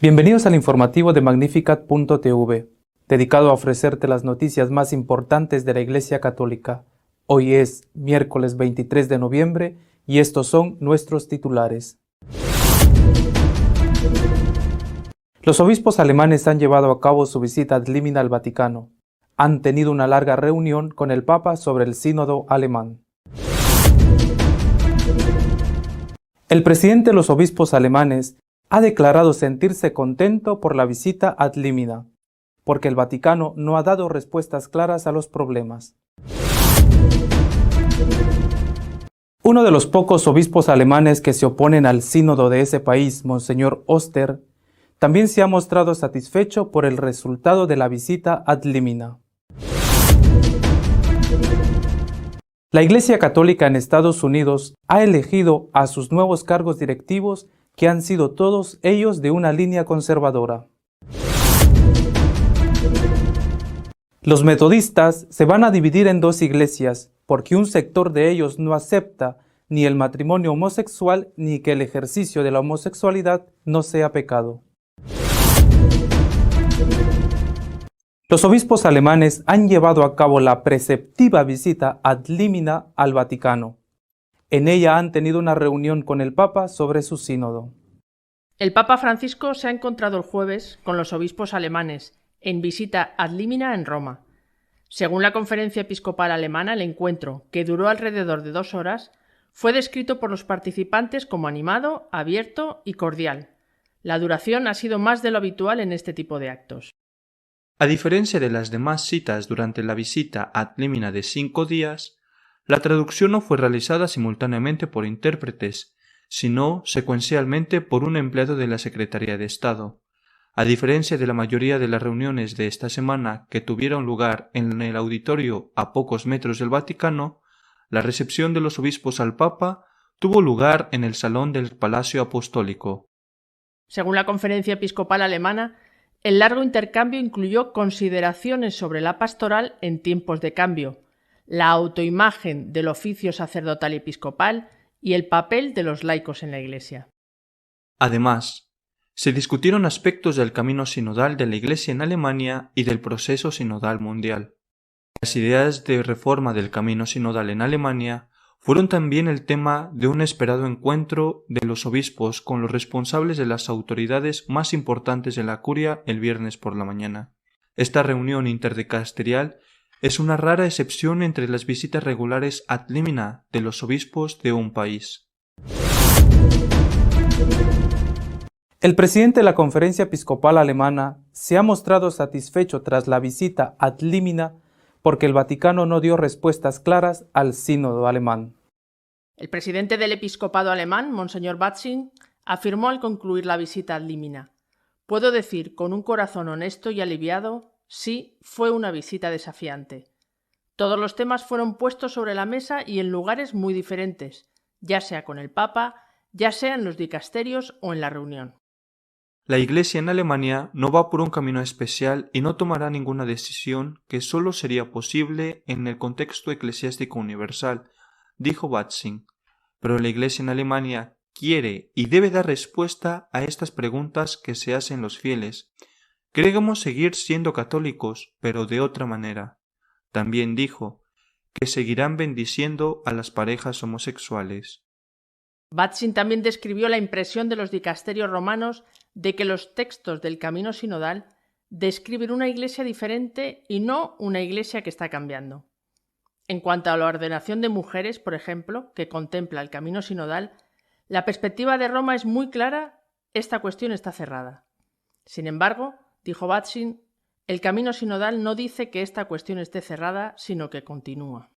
Bienvenidos al informativo de Magnificat.tv, dedicado a ofrecerte las noticias más importantes de la Iglesia Católica. Hoy es miércoles 23 de noviembre y estos son nuestros titulares. Los obispos alemanes han llevado a cabo su visita ad limina al Vaticano. Han tenido una larga reunión con el Papa sobre el sínodo alemán. El presidente de los obispos alemanes ha declarado sentirse contento por la visita ad limina, porque el Vaticano no ha dado respuestas claras a los problemas. Uno de los pocos obispos alemanes que se oponen al sínodo de ese país, Monseñor Oster, también se ha mostrado satisfecho por el resultado de la visita ad limina. La Iglesia Católica en Estados Unidos ha elegido a sus nuevos cargos directivos que han sido todos ellos de una línea conservadora. Los metodistas se van a dividir en dos iglesias porque un sector de ellos no acepta ni el matrimonio homosexual ni que el ejercicio de la homosexualidad no sea pecado. Los obispos alemanes han llevado a cabo la preceptiva visita ad limina al Vaticano. En ella han tenido una reunión con el Papa sobre su sínodo. El Papa Francisco se ha encontrado el jueves con los obispos alemanes en visita ad limina en Roma. Según la Conferencia Episcopal Alemana, el encuentro, que duró alrededor de 2 horas, fue descrito por los participantes como animado, abierto y cordial. La duración ha sido más de lo habitual en este tipo de actos. A diferencia de las demás citas durante la visita ad limina de 5 días, la traducción no fue realizada simultáneamente por intérpretes, sino secuencialmente por un empleado de la Secretaría de Estado. A diferencia de la mayoría de las reuniones de esta semana que tuvieron lugar en el auditorio a pocos metros del Vaticano, la recepción de los obispos al Papa tuvo lugar en el salón del Palacio Apostólico. Según la Conferencia Episcopal Alemana, el largo intercambio incluyó consideraciones sobre la pastoral en tiempos de cambio, la autoimagen del oficio sacerdotal y episcopal y el papel de los laicos en la Iglesia. Además, se discutieron aspectos del camino sinodal de la Iglesia en Alemania y del proceso sinodal mundial. Las ideas de reforma del camino sinodal en Alemania fueron también el tema de un esperado encuentro de los obispos con los responsables de las autoridades más importantes de la curia el viernes por la mañana. Esta reunión interdicasterial es una rara excepción entre las visitas regulares ad limina de los obispos de un país. El presidente de la Conferencia Episcopal Alemana se ha mostrado satisfecho tras la visita ad limina porque el Vaticano no dio respuestas claras al sínodo alemán. El presidente del episcopado alemán, Monseñor Batzing, afirmó al concluir la visita ad limina: «Puedo decir con un corazón honesto y aliviado, sí, fue una visita desafiante. Todos los temas fueron puestos sobre la mesa y en lugares muy diferentes, ya sea con el Papa, ya sea en los dicasterios o en la reunión». La Iglesia en Alemania no va por un camino especial y no tomará ninguna decisión que solo sería posible en el contexto eclesiástico universal, dijo Batzing. Pero la Iglesia en Alemania quiere y debe dar respuesta a estas preguntas que se hacen los fieles. Queremos seguir siendo católicos, pero de otra manera. También dijo que seguirán bendiciendo a las parejas homosexuales. Batzing también describió la impresión de los dicasterios romanos de que los textos del camino sinodal describen una iglesia diferente y no una iglesia que está cambiando. En cuanto a la ordenación de mujeres, por ejemplo, que contempla el camino sinodal, la perspectiva de Roma es muy clara: esta cuestión está cerrada. Sin embargo, dijo Batzing, el camino sinodal no dice que esta cuestión esté cerrada, sino que continúa.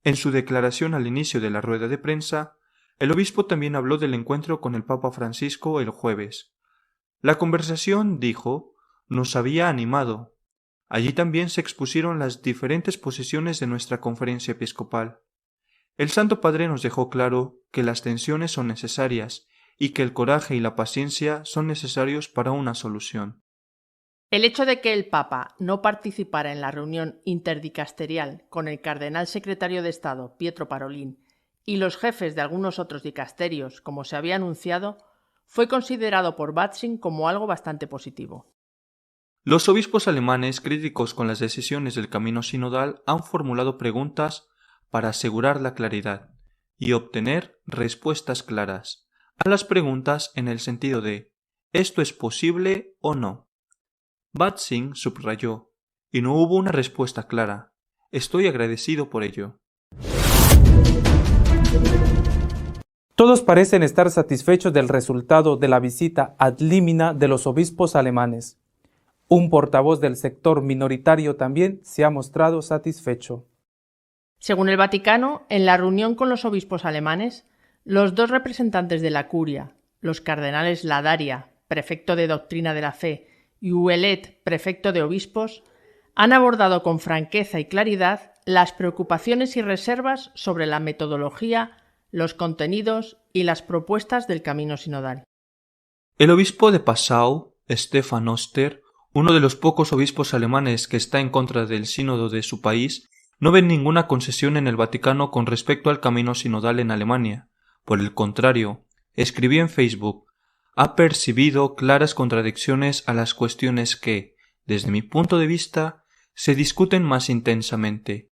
En su declaración al inicio de la rueda de prensa, el obispo también habló del encuentro con el Papa Francisco el jueves. La conversación, dijo, nos había animado. Allí también se expusieron las diferentes posiciones de nuestra conferencia episcopal. El Santo Padre nos dejó claro que las tensiones son necesarias y que el coraje y la paciencia son necesarios para una solución. El hecho de que el Papa no participara en la reunión interdicasterial con el cardenal secretario de Estado, Pietro Parolin, y los jefes de algunos otros dicasterios, como se había anunciado, fue considerado por Batzing como algo bastante positivo. Los obispos alemanes críticos con las decisiones del camino sinodal han formulado preguntas para asegurar la claridad y obtener respuestas claras a las preguntas en el sentido de ¿esto es posible o no? Batzing subrayó, y no hubo una respuesta clara. Estoy agradecido por ello. Todos parecen estar satisfechos del resultado de la visita ad limina de los obispos alemanes. Un portavoz del sector minoritario también se ha mostrado satisfecho. Según el Vaticano, en la reunión con los obispos alemanes, los dos representantes de la curia, los cardenales Ladaria, prefecto de Doctrina de la Fe, y Ouellet, prefecto de obispos, han abordado con franqueza y claridad las preocupaciones y reservas sobre la metodología, los contenidos y las propuestas del camino sinodal. El obispo de Passau, Stefan Oster, uno de los pocos obispos alemanes que está en contra del sínodo de su país, no ve ninguna concesión en el Vaticano con respecto al camino sinodal en Alemania. Por el contrario, escribió en Facebook: ha percibido claras contradicciones a las cuestiones que, desde mi punto de vista, se discuten más intensamente.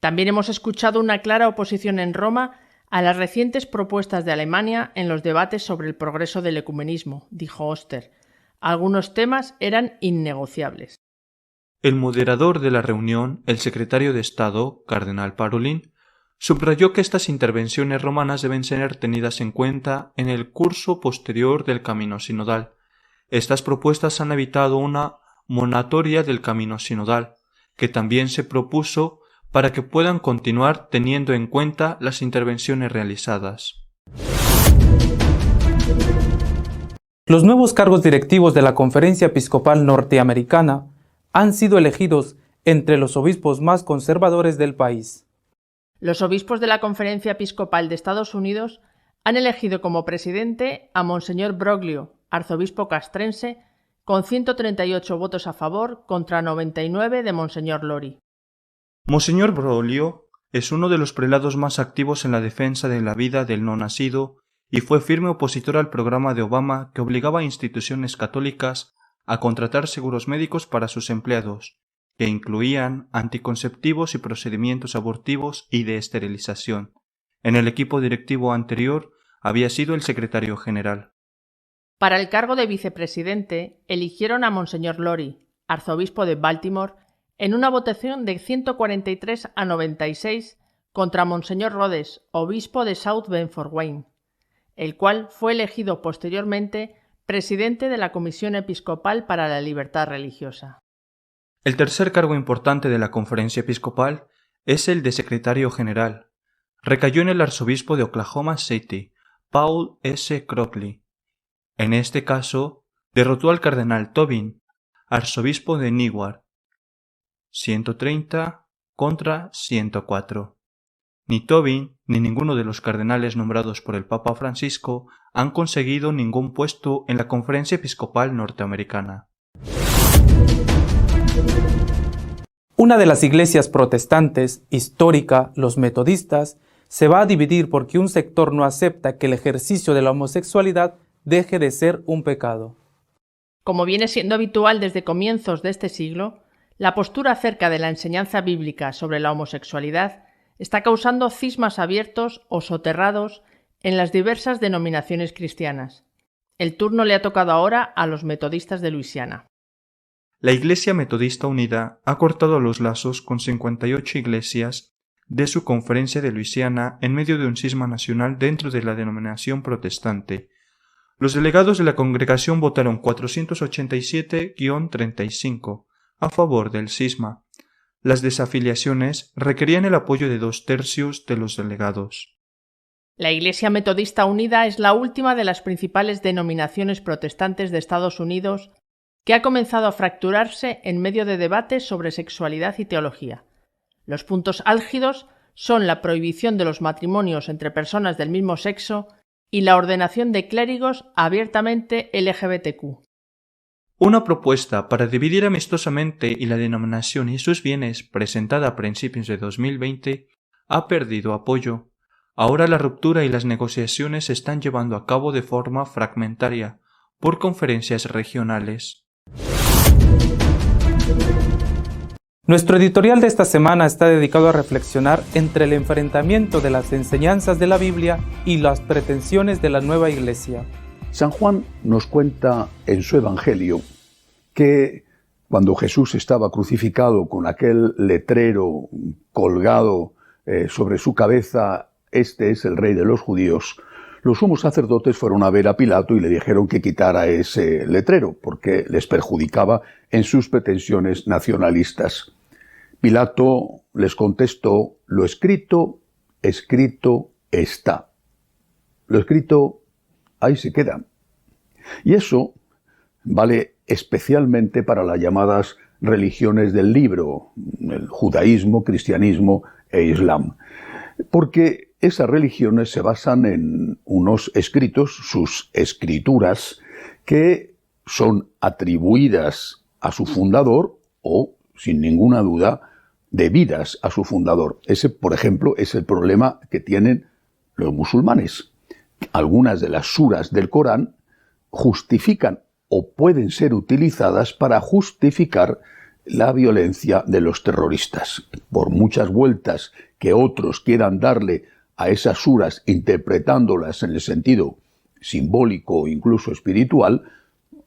También hemos escuchado una clara oposición en Roma a las recientes propuestas de Alemania en los debates sobre el progreso del ecumenismo, dijo Oster. Algunos temas eran innegociables. El moderador de la reunión, el secretario de Estado, cardenal Parolin, subrayó que estas intervenciones romanas deben ser tenidas en cuenta en el curso posterior del camino sinodal. Estas propuestas han evitado una monatoria del camino sinodal, que también se propuso para que puedan continuar teniendo en cuenta las intervenciones realizadas. Los nuevos cargos directivos de la Conferencia Episcopal Norteamericana han sido elegidos entre los obispos más conservadores del país. Los obispos de la Conferencia Episcopal de Estados Unidos han elegido como presidente a Monseñor Broglio, arzobispo castrense, con 138 votos a favor contra 99 de Monseñor Lori. Monseñor Broglio es uno de los prelados más activos en la defensa de la vida del no nacido y fue firme opositor al programa de Obama que obligaba a instituciones católicas a contratar seguros médicos para sus empleados, que incluían anticonceptivos y procedimientos abortivos y de esterilización. En el equipo directivo anterior había sido el secretario general. Para el cargo de vicepresidente, eligieron a Monseñor Lori, arzobispo de Baltimore, en una votación de 143 a 96 contra Monseñor Rhodes, obispo de South Bend Fort Wayne, el cual fue elegido posteriormente presidente de la Comisión Episcopal para la Libertad Religiosa. El tercer cargo importante de la Conferencia Episcopal es el de secretario general. Recayó en el arzobispo de Oklahoma City, Paul S. Crockley. En este caso, derrotó al cardenal Tobin, arzobispo de Newark, 130 contra 104. Ni Tobin ni ninguno de los cardenales nombrados por el Papa Francisco han conseguido ningún puesto en la Conferencia Episcopal norteamericana. Una de las iglesias protestantes, histórica, los metodistas, se va a dividir porque un sector no acepta que el ejercicio de la homosexualidad deje de ser un pecado. Como viene siendo habitual desde comienzos de este siglo, la postura acerca de la enseñanza bíblica sobre la homosexualidad está causando cismas abiertos o soterrados en las diversas denominaciones cristianas. El turno le ha tocado ahora a los metodistas de Luisiana. La Iglesia Metodista Unida ha cortado los lazos con 58 iglesias de su conferencia de Luisiana en medio de un cisma nacional dentro de la denominación protestante. Los delegados de la congregación votaron 487-35 a favor del cisma. Las desafiliaciones requerían el apoyo de 2/3 de los delegados. La Iglesia Metodista Unida es la última de las principales denominaciones protestantes de Estados Unidos que ha comenzado a fracturarse en medio de debates sobre sexualidad y teología. Los puntos álgidos son la prohibición de los matrimonios entre personas del mismo sexo y la ordenación de clérigos abiertamente LGBTQ. Una propuesta para dividir amistosamente y la denominación y sus bienes, presentada a principios de 2020, ha perdido apoyo. Ahora la ruptura y las negociaciones se están llevando a cabo de forma fragmentaria, por conferencias regionales. Nuestro editorial de esta semana está dedicado a reflexionar entre el enfrentamiento de las enseñanzas de la Biblia y las pretensiones de la nueva Iglesia. San Juan nos cuenta en su Evangelio que cuando Jesús estaba crucificado con aquel letrero colgado sobre su cabeza, "Este es el Rey de los judíos", los sumos sacerdotes fueron a ver a Pilato y le dijeron que quitara ese letrero porque les perjudicaba en sus pretensiones nacionalistas. Pilato les contestó: "Lo escrito, escrito está". Lo escrito, ahí se queda. Y eso vale especialmente para las llamadas religiones del libro, el judaísmo, cristianismo e islam, porque esas religiones se basan en unos escritos, sus escrituras, que son atribuidas a su fundador o, sin ninguna duda, debidas a su fundador. Ese, por ejemplo, es el problema que tienen los musulmanes. Algunas de las suras del Corán justifican o pueden ser utilizadas para justificar la violencia de los terroristas. Por muchas vueltas que otros quieran darle a esas suras, interpretándolas en el sentido simbólico o incluso espiritual,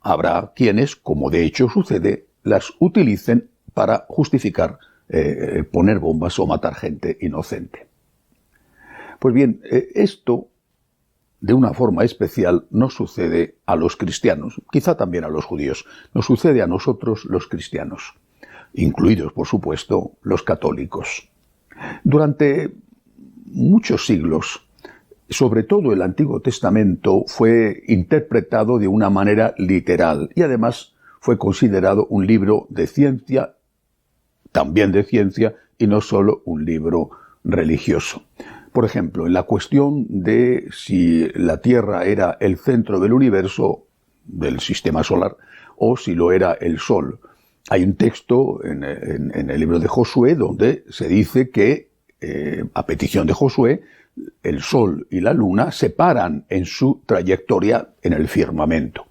habrá quienes, como de hecho sucede, las utilicen para justificar poner bombas o matar gente inocente. Pues bien, esto de una forma especial nos sucede a los cristianos, quizá también a los judíos, nos sucede a nosotros los cristianos, incluidos, por supuesto, los católicos. Durante muchos siglos, sobre todo el Antiguo Testamento, fue interpretado de una manera literal y además fue considerado un libro de ciencia, también de ciencia, y no solo un libro religioso. Por ejemplo, en la cuestión de si la Tierra era el centro del universo, del sistema solar, o si lo era el Sol. Hay un texto en el libro de Josué donde se dice que, a petición de Josué, el Sol y la Luna se paran en su trayectoria en el firmamento.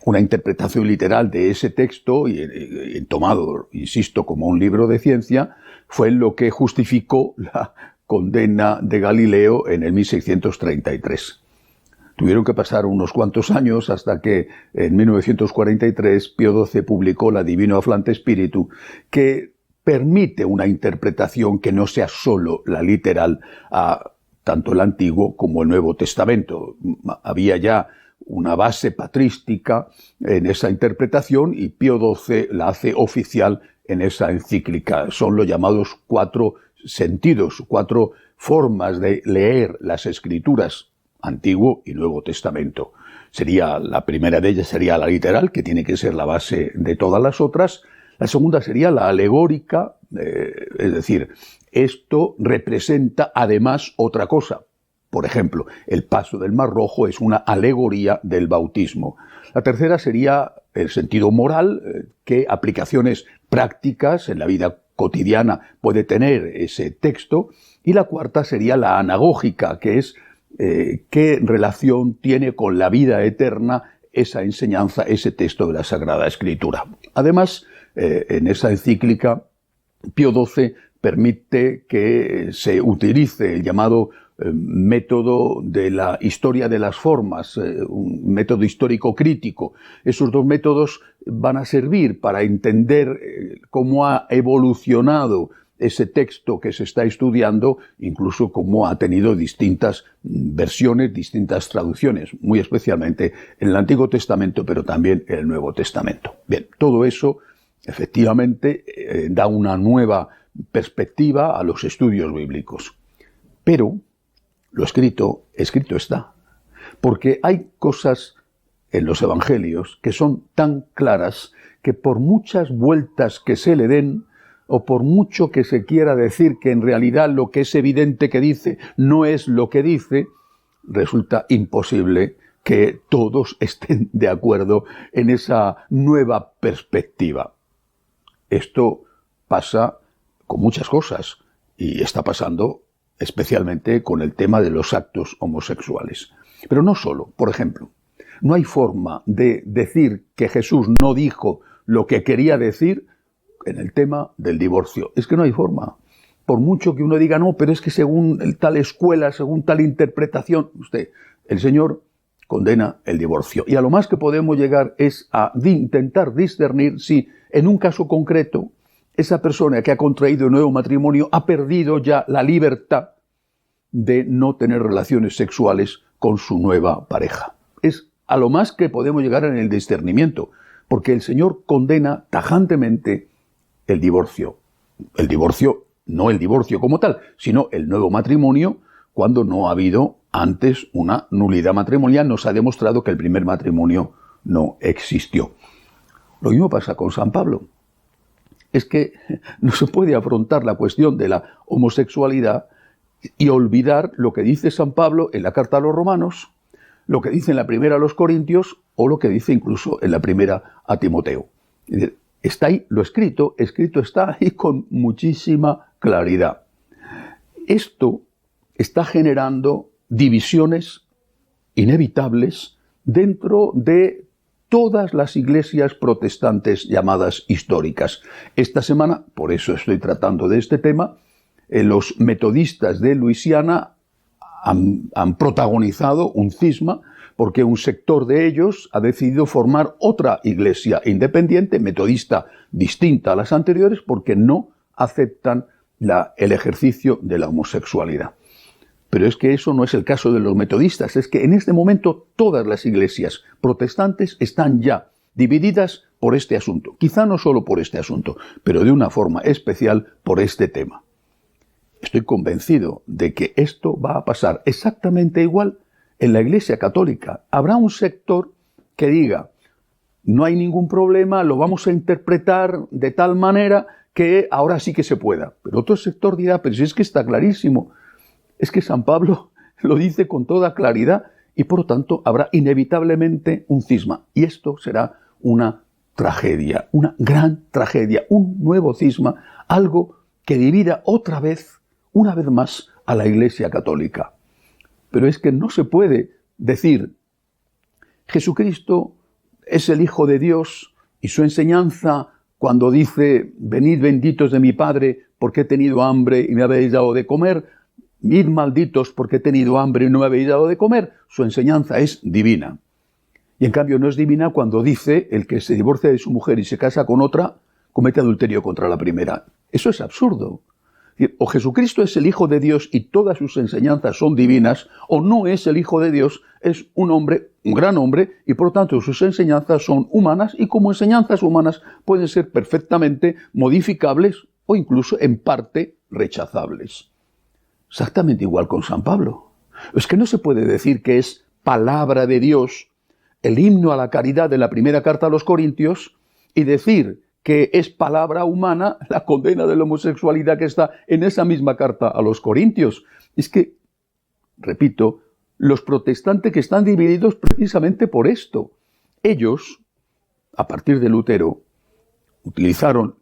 Una interpretación literal de ese texto, y tomado, insisto, como un libro de ciencia, fue lo que justificó la condena de Galileo en el 1633. Tuvieron que pasar unos cuantos años hasta que en 1943 Pío XII publicó la Divino Afflante Spiritu, que permite una interpretación que no sea solo la literal a tanto el Antiguo como el Nuevo Testamento. Había ya una base patrística en esa interpretación y Pío XII la hace oficial en esa encíclica. Son los llamados 4 sentidos, 4 formas de leer las Escrituras, Antiguo y Nuevo Testamento. La primera de ellas sería la literal, que tiene que ser la base de todas las otras. La segunda sería la alegórica, es decir, esto representa además otra cosa. Por ejemplo, el paso del Mar Rojo es una alegoría del bautismo. La tercera sería el sentido moral, qué aplicaciones prácticas en la vida cotidiana puede tener ese texto. Y la cuarta sería la anagógica, que es qué relación tiene con la vida eterna esa enseñanza, ese texto de la Sagrada Escritura. Además, en esa encíclica, Pío XII permite que se utilice el llamado método de la historia de las formas, un método histórico crítico. Esos 2 métodos van a servir para entender cómo ha evolucionado ese texto que se está estudiando, incluso cómo ha tenido distintas versiones, distintas traducciones, muy especialmente en el Antiguo Testamento, pero también en el Nuevo Testamento. Bien, todo eso efectivamente da una nueva perspectiva a los estudios bíblicos. Pero lo escrito está. Porque hay cosas en los evangelios que son tan claras que por muchas vueltas que se le den, o por mucho que se quiera decir que en realidad lo que es evidente que dice no es lo que dice, resulta imposible que todos estén de acuerdo en esa nueva perspectiva. Esto pasa con muchas cosas y está pasando especialmente con el tema de los actos homosexuales. Pero no solo. Por ejemplo, no hay forma de decir que Jesús no dijo lo que quería decir en el tema del divorcio. Es que no hay forma. Por mucho que uno diga, no, pero es que según tal escuela, según tal interpretación, el Señor condena el divorcio. Y a lo más que podemos llegar es a intentar discernir si en un caso concreto esa persona que ha contraído un nuevo matrimonio ha perdido ya la libertad de no tener relaciones sexuales con su nueva pareja. Es a lo más que podemos llegar en el discernimiento, porque el Señor condena tajantemente el divorcio. El divorcio, no el divorcio como tal, sino el nuevo matrimonio, cuando no ha habido antes una nulidad matrimonial. Nos ha demostrado que el primer matrimonio no existió. Lo mismo pasa con San Pablo. Es que no se puede afrontar la cuestión de la homosexualidad y olvidar lo que dice San Pablo en la carta a los Romanos, lo que dice en la primera a los Corintios o lo que dice incluso en la primera a Timoteo. Es decir, está ahí lo escrito está ahí con muchísima claridad. Esto está generando divisiones inevitables dentro de todas las iglesias protestantes llamadas históricas. Esta semana, por eso estoy tratando de este tema, los metodistas de Luisiana han protagonizado un cisma porque un sector de ellos ha decidido formar otra iglesia independiente, metodista, distinta a las anteriores, porque no aceptan el ejercicio de la homosexualidad. Pero es que eso no es el caso de los metodistas, es que en este momento todas las iglesias protestantes están ya divididas por este asunto. Quizá no solo por este asunto, pero de una forma especial por este tema. Estoy convencido de que esto va a pasar exactamente igual en la Iglesia Católica. Habrá un sector que diga, no hay ningún problema, lo vamos a interpretar de tal manera que ahora sí que se pueda. Pero otro sector dirá, pero si es que está clarísimo, es que San Pablo lo dice con toda claridad y por lo tanto habrá inevitablemente un cisma. Y esto será una tragedia, una gran tragedia, un nuevo cisma, algo que divida otra vez, una vez más, a la Iglesia Católica. Pero es que no se puede decir, Jesucristo es el Hijo de Dios y su enseñanza cuando dice, venid benditos de mi Padre porque he tenido hambre y me habéis dado de comer, id malditos porque he tenido hambre y no me habéis dado de comer, su enseñanza es divina. Y en cambio no es divina cuando dice, el que se divorcia de su mujer y se casa con otra, comete adulterio contra la primera. Eso es absurdo. O Jesucristo es el Hijo de Dios y todas sus enseñanzas son divinas, o no es el Hijo de Dios, es un hombre, un gran hombre, y por lo tanto sus enseñanzas son humanas, y como enseñanzas humanas pueden ser perfectamente modificables o incluso en parte rechazables. Exactamente igual con San Pablo. Es que no se puede decir que es palabra de Dios el himno a la caridad de la primera carta a los Corintios y decir que es palabra humana la condena de la homosexualidad que está en esa misma carta a los Corintios. Es que, repito, los protestantes que están divididos precisamente por esto. Ellos, a partir de Lutero, utilizaron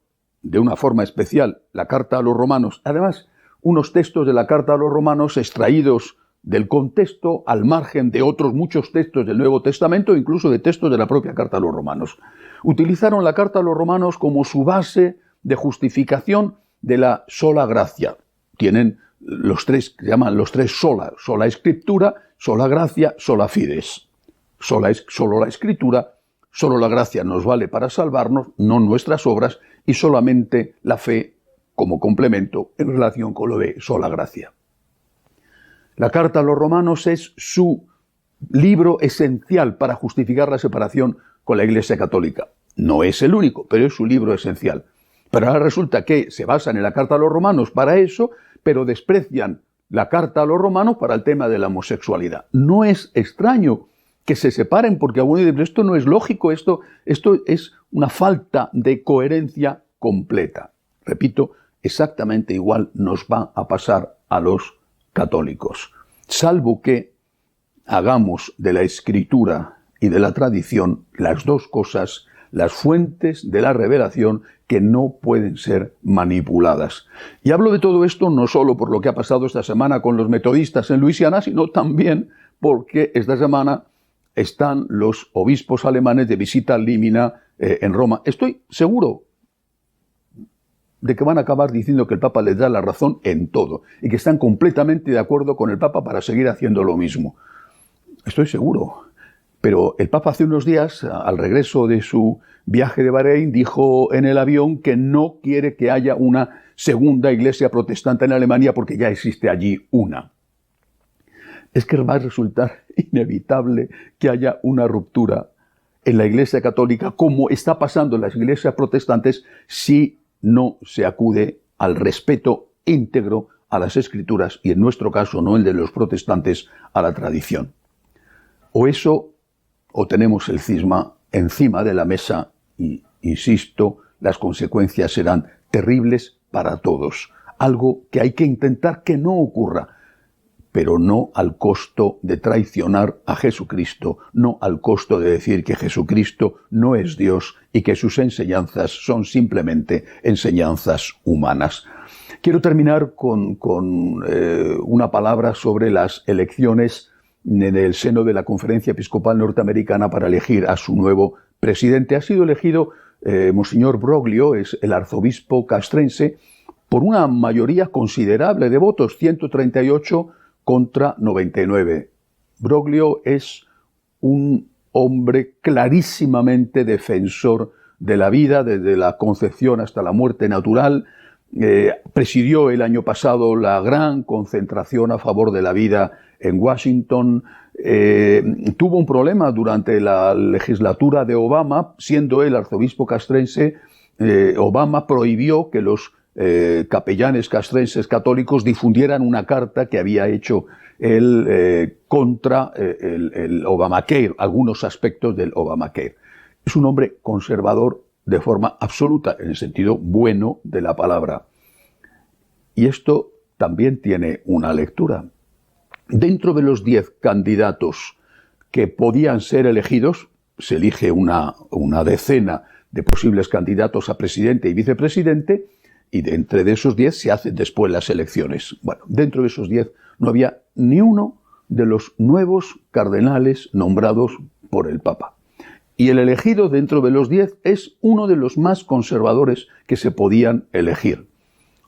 de una forma especial la carta a los romanos. Además, unos textos de la carta a los romanos extraídos del contexto al margen de otros muchos textos del Nuevo Testamento, incluso de textos de la propia carta a los romanos. Utilizaron la carta a los romanos como su base de justificación de la sola gracia. Tienen los tres, que llaman los tres sola: sola escritura, sola gracia, sola fides. Solo la escritura, solo la gracia nos vale para salvarnos, no nuestras obras, y solamente la fe como complemento en relación con lo de sola gracia. La carta a los romanos es su libro esencial para justificar la separación con la Iglesia Católica. No es el único, pero es su libro esencial. Pero ahora resulta que se basan en la carta a los romanos para eso, pero desprecian la carta a los romanos para el tema de la homosexualidad. No es extraño que se separen, porque algunos dicen, pero esto no es lógico, esto es una falta de coherencia completa. Repito, exactamente igual nos va a pasar a los católicos, salvo que hagamos de la Escritura y de la tradición las dos cosas, las fuentes de la revelación que no pueden ser manipuladas. Y hablo de todo esto no solo por lo que ha pasado esta semana con los metodistas en Luisiana, sino también porque esta semana están los obispos alemanes de visita limina en Roma. Estoy seguro de que van a acabar diciendo que el Papa les da la razón en todo y que están completamente de acuerdo con el Papa para seguir haciendo lo mismo. Estoy seguro. Pero el Papa hace unos días, al regreso de su viaje de Bahrein, dijo en el avión que no quiere que haya una segunda iglesia protestante en Alemania porque ya existe allí una. Es que va a resultar inevitable que haya una ruptura en la Iglesia Católica, como está pasando en las iglesias protestantes, si no se acude al respeto íntegro a las Escrituras y, en nuestro caso, no el de los protestantes, a la tradición. O eso, o tenemos el cisma encima de la mesa y, insisto, las consecuencias serán terribles para todos. Algo que hay que intentar que no ocurra, pero no al costo de traicionar a Jesucristo, no al costo de decir que Jesucristo no es Dios y que sus enseñanzas son simplemente enseñanzas humanas. Quiero terminar con una palabra sobre las elecciones en el seno de la Conferencia Episcopal Norteamericana para elegir a su nuevo presidente. Ha sido elegido Monseñor Broglio, es el arzobispo castrense, por una mayoría considerable de votos, 138 contra 99. Broglio es un hombre clarísimamente defensor de la vida, desde la concepción hasta la muerte natural. Presidió el año pasado la gran concentración a favor de la vida en Washington. Tuvo un problema durante la legislatura de Obama, siendo él arzobispo castrense. Obama prohibió que los capellanes castrenses católicos difundieran una carta que había hecho él contra el Obamacare, algunos aspectos del Obamacare. Es un hombre conservador de forma absoluta, en el sentido bueno de la palabra. Y esto también tiene una lectura. Dentro de los 10 candidatos que podían ser elegidos, se elige una decena de posibles candidatos a presidente y vicepresidente, y de entre esos 10 se hacen después las elecciones. Bueno, dentro de esos 10 no había ni uno de los nuevos cardenales nombrados por el Papa. Y el elegido dentro de los 10 es uno de los más conservadores que se podían elegir.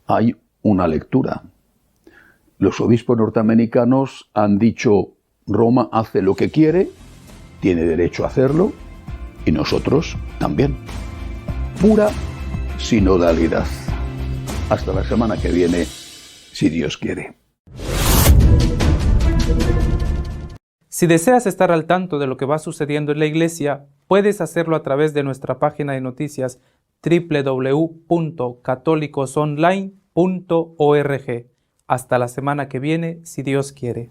Hay una lectura. Los obispos norteamericanos han dicho: Roma hace lo que quiere, tiene derecho a hacerlo, y nosotros también. Pura sinodalidad. Hasta la semana que viene, si Dios quiere. Si deseas estar al tanto de lo que va sucediendo en la Iglesia, puedes hacerlo a través de nuestra página de noticias www.catolicosonline.org. Hasta la semana que viene, si Dios quiere.